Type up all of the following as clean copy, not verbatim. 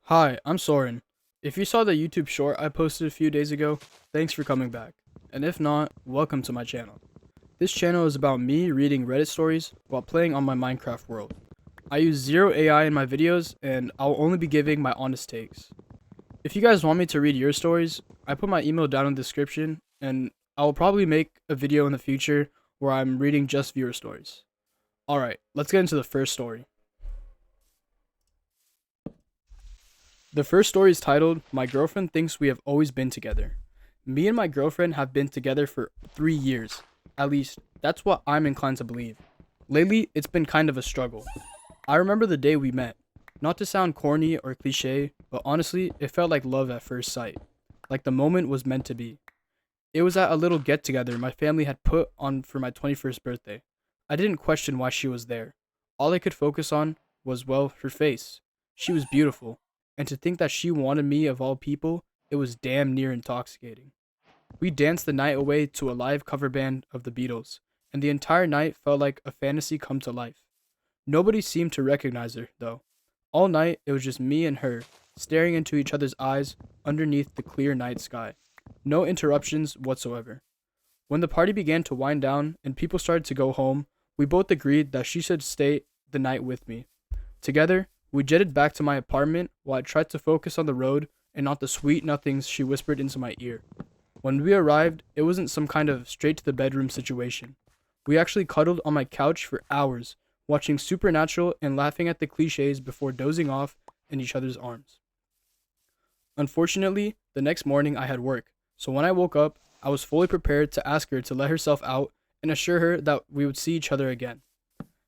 Hi, I'm Soren. If you saw the YouTube short I posted a few days ago, thanks for coming back. And if not, welcome to my channel. This channel is about me reading Reddit stories while playing on my Minecraft world. I use zero AI in my videos, and I'll only be giving my honest takes. If you guys want me to read your stories, I put my email down in the description, and I will probably make a video in the future where I'm reading just viewer stories. Alright, let's get into the first story. The first story is titled, My Girlfriend Thinks We Have Always Been Together. Me and my girlfriend have been together for 3 years. At least, that's what I'm inclined to believe. Lately, it's been kind of a struggle. I remember the day we met. Not to sound corny or cliche, but honestly, it felt like love at first sight. Like the moment was meant to be. It was at a little get together my family had put on for my 21st birthday. I didn't question why she was there. All I could focus on was, well, her face. She was beautiful, and to think that she wanted me of all people, it was damn near intoxicating. We danced the night away to a live cover band of the Beatles, and the entire night felt like a fantasy come to life. Nobody seemed to recognize her, though. All night, it was just me and her, staring into each other's eyes underneath the clear night sky. No interruptions whatsoever. When the party began to wind down and people started to go home, we both agreed that she should stay the night with me. Together, we jetted back to my apartment while I tried to focus on the road and not the sweet nothings she whispered into my ear. When we arrived, it wasn't some kind of straight to the bedroom situation. We actually cuddled on my couch for hours, watching Supernatural and laughing at the cliches before dozing off in each other's arms. Unfortunately, the next morning I had work, so when I woke up, I was fully prepared to ask her to let herself out and assure her that we would see each other again.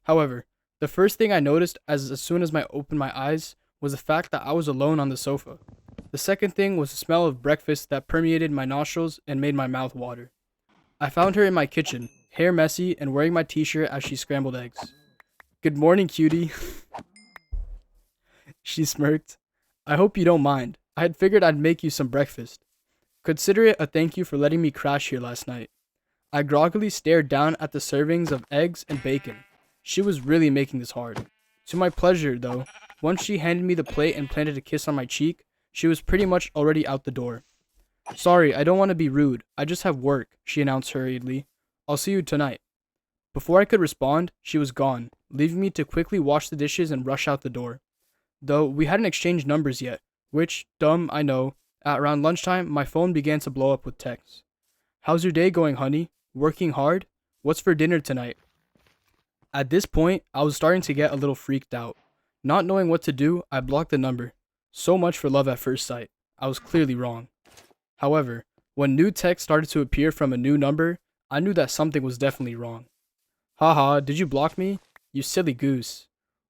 However, the first thing I noticed as soon as I opened my eyes was the fact that I was alone on the sofa. The second thing was the smell of breakfast that permeated my nostrils and made my mouth water. I found her in my kitchen, hair messy and wearing my t-shirt as she scrambled eggs. Good morning, cutie, she smirked. I hope you don't mind. I had figured I'd make you some breakfast. Consider it a thank you for letting me crash here last night. I groggily stared down at the servings of eggs and bacon. She was really making this hard. To my pleasure, though, once she handed me the plate and planted a kiss on my cheek, she was pretty much already out the door. Sorry, I don't want to be rude. I just have work, she announced hurriedly. I'll see you tonight. Before I could respond, she was gone, leaving me to quickly wash the dishes and rush out the door. Though we hadn't exchanged numbers yet, which, dumb, I know, at around lunchtime, my phone began to blow up with texts. How's your day going, honey? Working hard? What's for dinner tonight? At this point, I was starting to get a little freaked out. Not knowing what to do, I blocked the number. So much for love at first sight. I was clearly wrong. However, when new text started to appear from a new number, I knew that something was definitely wrong. Haha, did you block me? You silly goose.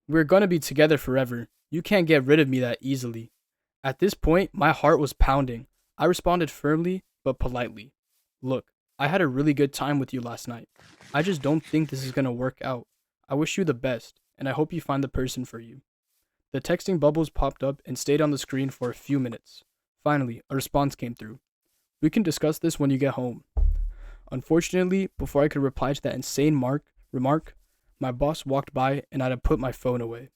We're gonna be together forever. You can't get rid of me that easily. At this point, my heart was pounding. I responded firmly, but politely. Look, I had a really good time with you last night. I just don't think this is gonna work out. I wish you the best, and I hope you find the person for you. The texting bubbles popped up and stayed on the screen for a few minutes. Finally, a response came through. We can discuss this when you get home. Unfortunately, before I could reply to that insane remark, my boss walked by and I had put my phone away.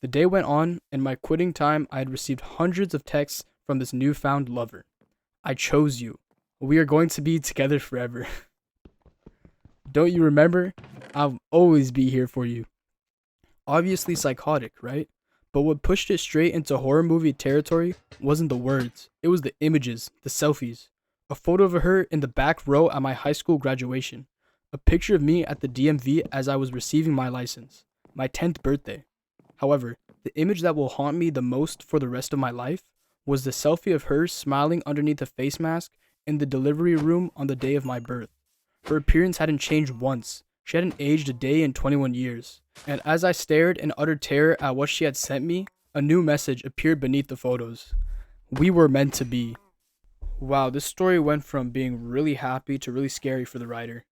The day went on, and by quitting time, I had received hundreds of texts from this newfound lover. I chose you. We are going to be together forever. Don't you remember? I'll always be here for you. Obviously psychotic, right? But what pushed it straight into horror movie territory wasn't the words. It was the images, the selfies. A photo of her in the back row at my high school graduation. A picture of me at the DMV as I was receiving my license. My 10th birthday. However, the image that will haunt me the most for the rest of my life was the selfie of her smiling underneath a face mask in the delivery room on the day of my birth. Her appearance hadn't changed once. She hadn't aged a day in 21 years. And as I stared in utter terror at what she had sent me, a new message appeared beneath the photos. We were meant to be. Wow, this story went from being really happy to really scary for the writer.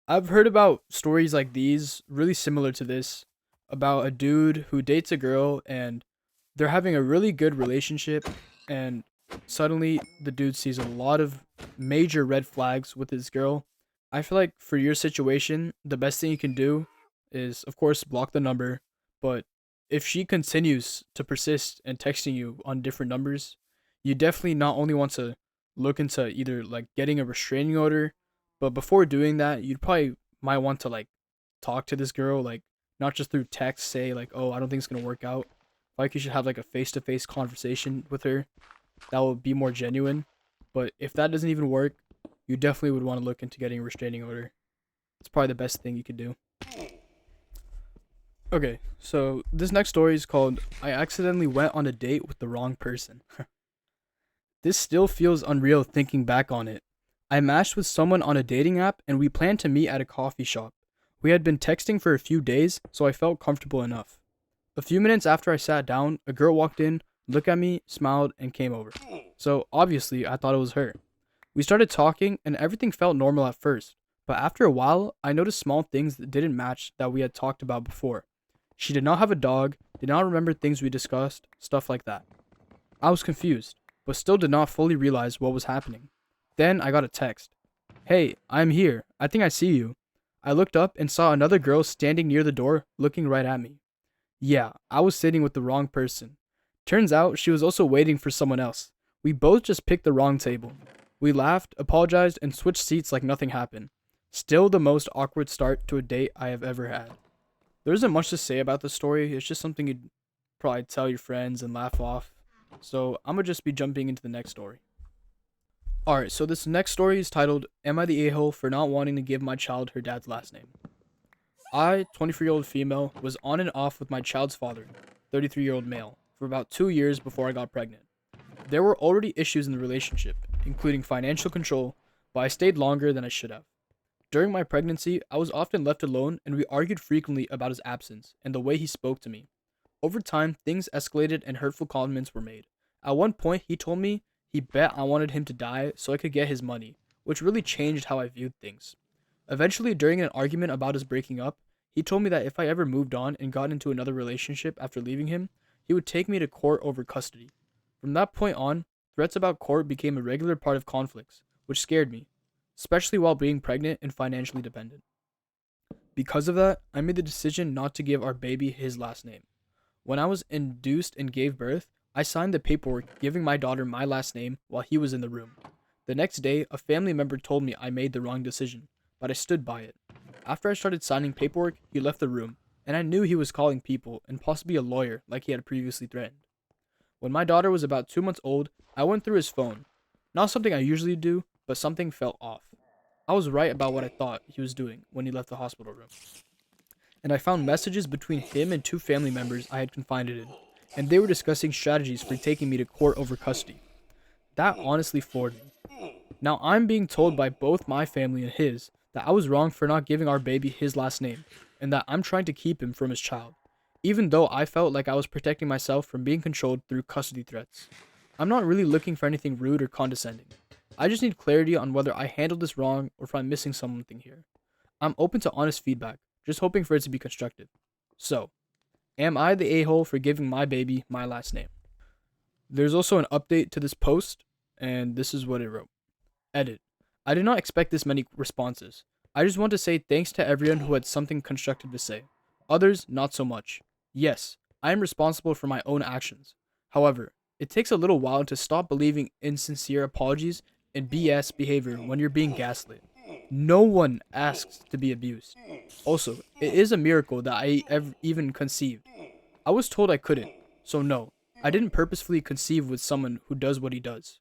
I've heard about stories like these, really similar to this, about a dude who dates a girl and they're having a really good relationship, and suddenly the dude sees a lot of major red flags with his girl. I feel like for your situation, the best thing you can do is, of course, block the number, but if she continues to persist and texting you on different numbers, you definitely not only want to look into either like getting a restraining order, but before doing that, you'd probably might want to like talk to this girl, like not just through text, say like, oh, I don't think it's gonna work out. Like you should have like a face to face conversation with her. That would be more genuine. But if that doesn't even work, you definitely would want to look into getting a restraining order. It's probably the best thing you could do. Okay, so this next story is called I Accidentally Went on a Date with the Wrong Person. This still feels unreal thinking back on it. I matched with someone on a dating app and we planned to meet at a coffee shop. We had been texting for a few days, so I felt comfortable enough. A few minutes after I sat down, a girl walked in, looked at me, smiled, and came over. So obviously, I thought it was her. We started talking, and everything felt normal at first, but after a while, I noticed small things that didn't match that we had talked about before. She did not have a dog, did not remember things we discussed, stuff like that. I was confused, but still did not fully realize what was happening. Then I got a text. Hey, I'm here. I think I see you. I looked up and saw another girl standing near the door, looking right at me. Yeah, I was sitting with the wrong person. Turns out she was also waiting for someone else. We both just picked the wrong table. We laughed, apologized, and switched seats like nothing happened. Still the most awkward start to a date I have ever had. There isn't much to say about the story. It's just something you'd probably tell your friends and laugh off. So I'm gonna just be jumping into the next story. Alright, so this next story is titled, Am I the A-hole for not wanting to give my child her dad's last name? I, 23-year-old female, was on and off with my child's father, 33-year-old male, for about 2 years before I got pregnant. There were already issues in the relationship, including financial control, but I stayed longer than I should have. During my pregnancy, I was often left alone and we argued frequently about his absence and the way he spoke to me. Over time, things escalated and hurtful comments were made. At one point, he told me he bet I wanted him to die so I could get his money, which really changed how I viewed things. Eventually, during an argument about us breaking up, he told me that if I ever moved on and got into another relationship after leaving him, he would take me to court over custody. From that point on, threats about court became a regular part of conflicts, which scared me, especially while being pregnant and financially dependent. Because of that, I made the decision not to give our baby his last name. When I was induced and gave birth, I signed the paperwork giving my daughter my last name while he was in the room. The next day, a family member told me I made the wrong decision, but I stood by it. After I started signing paperwork, he left the room, and I knew he was calling people and possibly a lawyer like he had previously threatened. When my daughter was about 2 months old, I went through his phone. Not something I usually do, but something felt off. I was right about what I thought he was doing when he left the hospital room. And I found messages between him and 2 family members I had confided in, and they were discussing strategies for taking me to court over custody. That honestly floored me. Now I'm being told by both my family and his that I was wrong for not giving our baby his last name, and that I'm trying to keep him from his child, even though I felt like I was protecting myself from being controlled through custody threats. I'm not really looking for anything rude or condescending. I just need clarity on whether I handled this wrong or if I'm missing something here. I'm open to honest feedback, just hoping for it to be constructive. So, am I the a-hole for giving my baby my last name? There's also an update to this post, and this is what it wrote. Edit. I did not expect this many responses. I just want to say thanks to everyone who had something constructive to say. Others, not so much. Yes, I am responsible for my own actions. However, it takes a little while to stop believing insincere apologies and BS behavior when you're being gaslit. No one asks to be abused. Also, it is a miracle that I even conceived. I was told I couldn't, so no, I didn't purposefully conceive with someone who does what he does.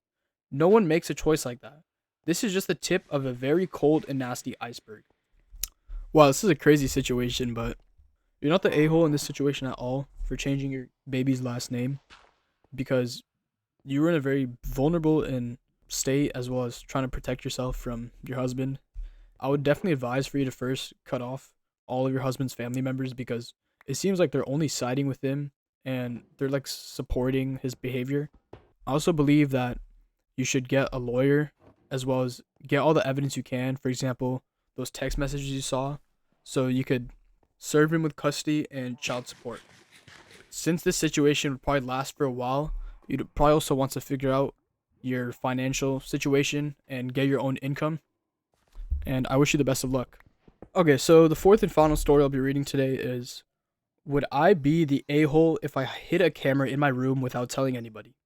No one makes a choice like that. This is just the tip of a very cold and nasty iceberg. Wow, this is a crazy situation, but you're not the a-hole in this situation at all for changing your baby's last name, because you were in a very vulnerable and state as well as trying to protect yourself from your husband. I would definitely advise for you to first cut off all of your husband's family members, because it seems like they're only siding with him and they're like supporting his behavior. I also believe that you should get a lawyer as well as get all the evidence you can. For example, those text messages you saw, so you could serve him with custody and child support. Since this situation would probably last for a while, you'd probably also want to figure out your financial situation and get your own income. And I wish you the best of luck. Okay, so the fourth and final story I'll be reading today is Would I be the a-hole if I hid a camera in my room without telling anybody?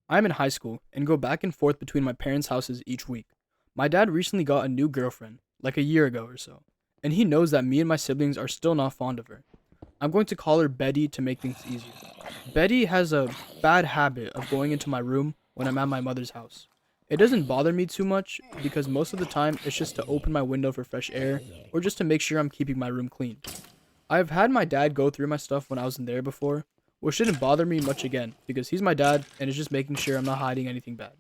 I'm in high school and go back and forth between my parents' houses each week. My dad recently got a new girlfriend, like a year ago or so, and he knows that me and my siblings are still not fond of her. I'm going to call her Betty to make things easier. Betty has a bad habit of going into my room when I'm at my mother's house. It doesn't bother me too much because most of the time it's just to open my window for fresh air or just to make sure I'm keeping my room clean. I've had my dad go through my stuff when I was in there before, which didn't bother me much again because he's my dad and is just making sure I'm not hiding anything bad.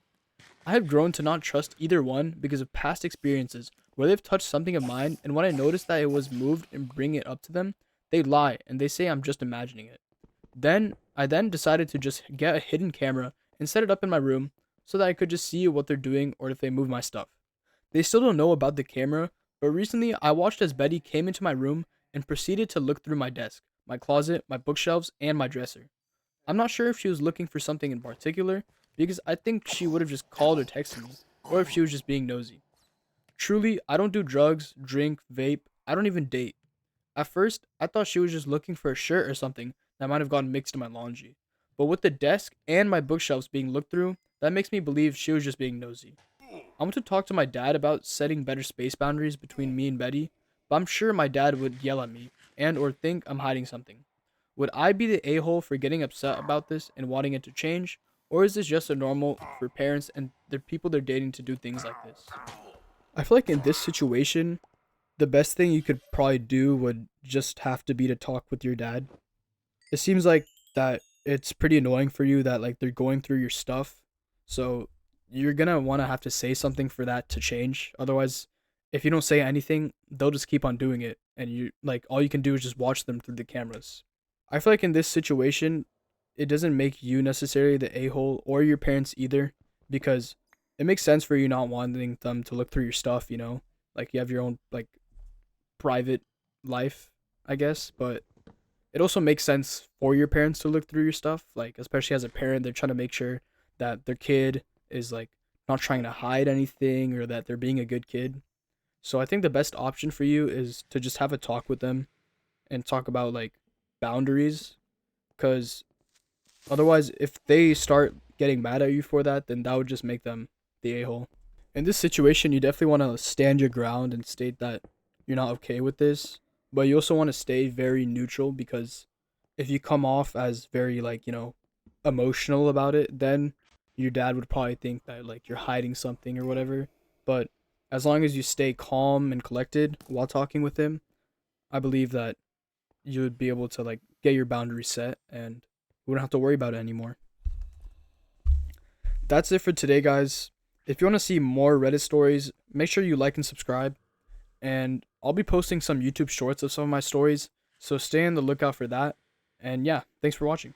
I have grown to not trust either one because of past experiences where they've touched something of mine, and when I notice that it was moved and bring it up to them, they lie and they say I'm just imagining it. I then decided to just get a hidden camera and set it up in my room so that I could just see what they're doing or if they move my stuff. They still don't know about the camera, but recently I watched as Betty came into my room and proceeded to look through my desk, my closet, my bookshelves, and my dresser. I'm not sure if she was looking for something in particular because I think she would have just called or texted me, or if she was just being nosy. Truly, I don't do drugs, drink, vape, I don't even date. At first, I thought she was just looking for a shirt or something that might have gotten mixed in my laundry. But with the desk and my bookshelves being looked through, that makes me believe she was just being nosy. I want to talk to my dad about setting better space boundaries between me and Betty, but I'm sure my dad would yell at me and or think I'm hiding something. Would I be the a-hole for getting upset about this and wanting it to change, or is this just a normal for parents and the people they're dating to do things like this? I feel like in this situation, the best thing you could probably do would just have to be to talk with your dad. It seems like that it's pretty annoying for you that like they're going through your stuff. So you're gonna want to have to say something for that to change. Otherwise, if you don't say anything, they'll just keep on doing it, and you like all you can do is just watch them through the cameras. I feel like in this situation, it doesn't make you necessarily the a-hole or your parents either, because it makes sense for you not wanting them to look through your stuff, like you have your own like private life, I guess, but it also makes sense for your parents to look through your stuff, like especially as a parent, they're trying to make sure that their kid is like not trying to hide anything or that they're being a good kid. So I think the best option for you is to just have a talk with them and talk about like boundaries, cuz otherwise if they start getting mad at you for that, then that would just make them the a-hole. In this situation, you definitely want to stand your ground and state that you're not okay with this, but you also want to stay very neutral because if you come off as very like, emotional about it, then your dad would probably think that like you're hiding something or whatever. But as long as you stay calm and collected while talking with him, I believe that you would be able to like get your boundaries set and you wouldn't have to worry about it anymore. That's it for today, guys. If you want to see more Reddit stories, make sure you like and subscribe. And I'll be posting some YouTube shorts of some of my stories, so stay on the lookout for that. And yeah, thanks for watching.